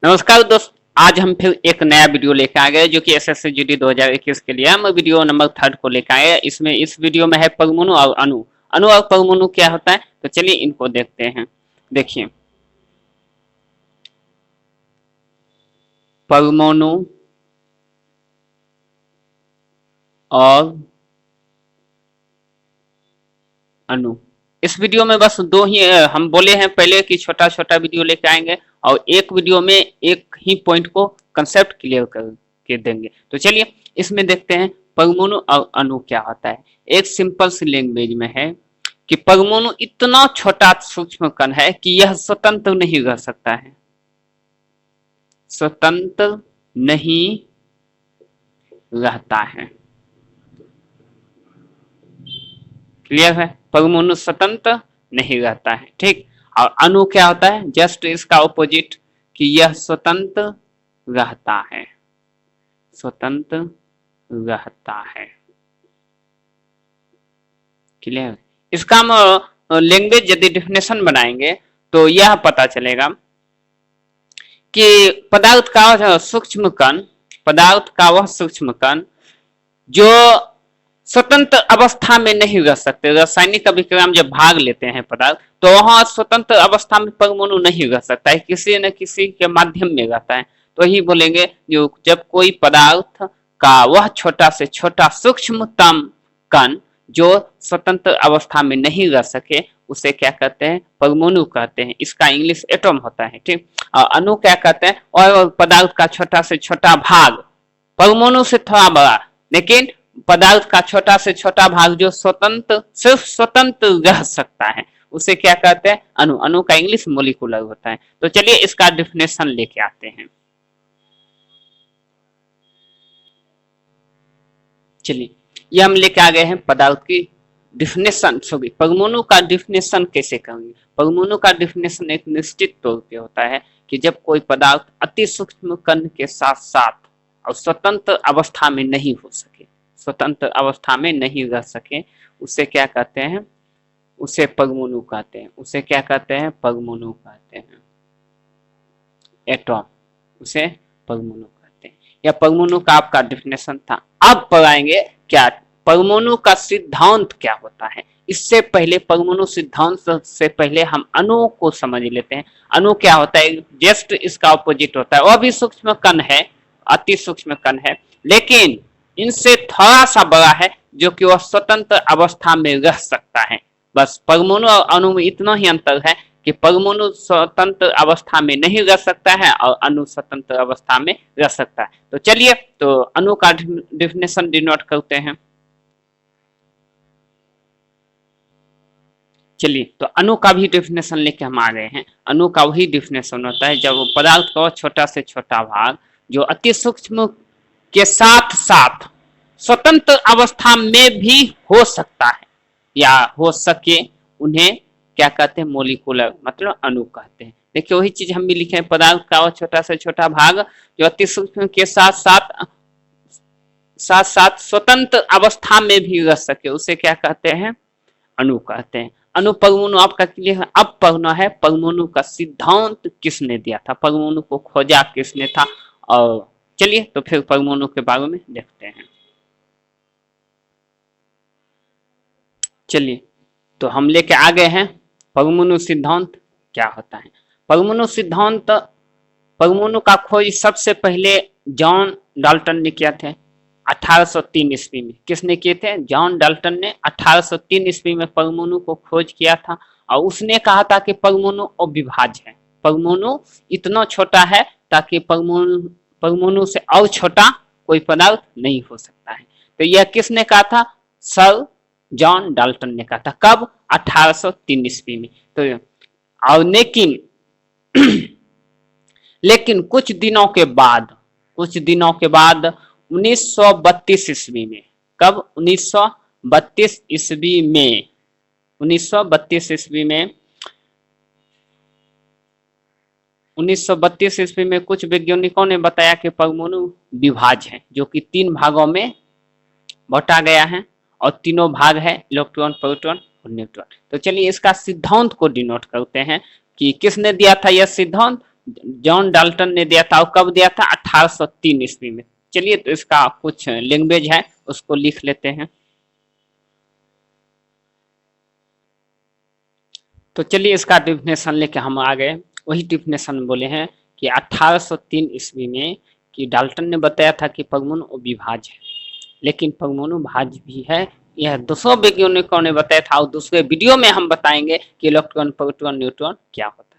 नमस्कार दोस्त, आज हम फिर एक नया वीडियो लेकर आ गए जो कि एसएससी जीडी 2021 के लिए हम वीडियो नंबर 3 को लेकर आए। इस वीडियो में है परमाणु और अणु। अणु और परमाणु क्या होता है, तो चलिए इनको देखते हैं। देखिए, परमाणु और अणु, इस वीडियो में बस दो ही हम बोले हैं पहले कि छोटा छोटा वीडियो लेके आएंगे और एक वीडियो में एक ही पॉइंट को कंसेप्ट क्लियर करके देंगे। तो चलिए इसमें देखते हैं परमाणु और अणु क्या होता है। एक सिंपल सी लैंग्वेज में है कि परमाणु इतना छोटा सूक्ष्म कण है कि यह स्वतंत्र नहीं रह सकता है, स्वतंत्र नहीं रहता है। क्लियर है, परमाणु स्वतंत्र नहीं रहता है, ठीक। और अणु क्या होता है, जस्ट इसका ऑपोजिट कि यह स्वतंत्र रहता है, स्वतंत्र रहता है। क्लियर, इसका हम लैंग्वेज यदि डेफिनेशन बनाएंगे तो यह पता चलेगा कि पदार्थ का सूक्ष्म कण, पदार्थ का वह सूक्ष्म कण जो स्वतंत्र अवस्था में नहीं रह सकते। रासायनिक अभिक्रिया में जब भाग लेते हैं पदार्थ तो वहां स्वतंत्र अवस्था में परमाणु नहीं रह सकता है, किसी न किसी के माध्यम में रहता है। तो ही बोलेंगे जो जब कोई पदार्थ का वह छोटा से छोटा सूक्ष्मतम कण जो स्वतंत्र अवस्था में नहीं रह सके उसे क्या कहते हैं, परमाणु कहते हैं। इसका इंग्लिश एटम होता है, ठीक। और अणु क्या कहते हैं, और पदार्थ का छोटा से छोटा भाग, परमाणु से थोड़ा बड़ा लेकिन पदार्थ का छोटा से छोटा भाग जो स्वतंत्र, सिर्फ स्वतंत्र रह सकता है, उसे क्या कहते हैं, अणु। अणु का इंग्लिश मोलिकुलर होता है। तो चलिए इसका डिफिनेशन लेके आते हैं। चलिए ये हम लेके आ गए हैं पदार्थ की डिफिनेशन। सॉरी, परमाणु का डिफिनेशन कैसे करेंगे। परमाणु का डिफिनेशन एक निश्चित तौर पे होता है कि जब कोई पदार्थ अति सूक्ष्म कण के साथ साथ और स्वतंत्र अवस्था में नहीं हो सके, स्वतंत्र अवस्था में नहीं रह सके, उसे क्या कहते हैं, उसे परमाणु कहते हैं। उसे क्या कहते हैं, परमाणु कहते हैं। एटॉम, उसे परमाणु कहते हैं। यह परमाणु का आपका डिफिनेशन था। अब पढ़ाएंगे क्या परमाणु का सिद्धांत क्या होता है। इससे पहले परमाणु सिद्धांत से पहले हम अणु को समझ लेते हैं। अणु क्या होता है, जस्ट इसका ऑपोजिट होता है। वह भी सूक्ष्म कण है, अति सूक्ष्म कण है, लेकिन इनसे थोड़ा सा बड़ा है जो कि वह स्वतंत्र अवस्था में रह सकता है। बस परमाणु और अणु में इतना ही अंतर है कि परमाणु स्वतंत्र अवस्था में नहीं रह सकता है और अणु स्वतंत्र अवस्था में रह सकता है। तो चलिए तो अणु का डिफिनेशन डिनोट करते हैं। चलिए तो अणु का भी डिफिनेशन लेके हम आ गए हैं। अणु का वही डिफिनेशन होता है जब पदार्थ का छोटा से छोटा भाग जो अति सूक्ष्म के साथ साथ स्वतंत्र अवस्था में भी हो सकता है या हो सके, उन्हें क्या कहते हैं, मोलिकुलर, मतलब अणु कहते हैं। देखिए वही चीज हम भी लिखे हैं, पदार्थ का छोटा से छोटा भाग जो अति सूक्ष्म के साथ साथ स्वतंत्र अवस्था में भी रह सके, उसे क्या कहते हैं, अणु कहते हैं। अणु परमाणु आपका क्लियर है। अब पढ़ना है परमाणु का सिद्धांत किसने दिया था, परमाणु को खोजा किसने था। और चलिए तो फिर परमाणु के बारे में देखते हैं। चलिए तो हम लेके आ गए हैं परमाणु सिद्धांत क्या होता है। परमाणु सिद्धांत, परमाणु का खोज सबसे पहले जॉन डाल्टन ने किया थे 1803 ईस्वी में। किसने किए थे, जॉन डाल्टन ने 1803 ईस्वी में परमाणु को खोज किया था। और उसने कहा था कि परमाणु अविभाज्य है, परमाणु इतना छोटा है ताकि परमाणु से और छोटा कोई पदार्थ नहीं हो सकता है। तो यह किसने कहा था, सर जॉन डाल्टन ने कहा था। कब, 1803 ईस्वी में। तो और लेकिन कुछ दिनों के बाद 1932 ईस्वी में, कब, 1932 ईस्वी में, 1932 ईस्वी में 1932 ईस्वी में कुछ वैज्ञानिकों ने बताया कि परमाणु विभाज्य है, जो कि 3 भागों में बांटा गया है और तीनों भाग है इलेक्ट्रॉन, प्रोटॉन और न्यूट्रॉन। तो चलिए इसका सिद्धांत को डिनोट करते हैं कि किसने दिया था यह सिद्धांत, जॉन डाल्टन ने दिया था, वो कब दिया था? 1803 ईस्वी में। चलिए, तो इसका कुछ लैंग्वेज है उसको लिख लेते हैं। तो चलिए, इसका डिफिनेशन लेके हम आ गए। वही डिफिनेशन बोले हैं कि 1803 ईस्वी में कि डाल्टन ने बताया था कि परमाणु अविभाज्य है, लेकिन परमाणु भाज्य भी है। यह दूसरों वैज्ञानिकों ने बताया था, और दूसरे वीडियो में हम बताएंगे कि इलेक्ट्रॉन, प्रोटॉन, न्यूट्रॉन क्या होता है।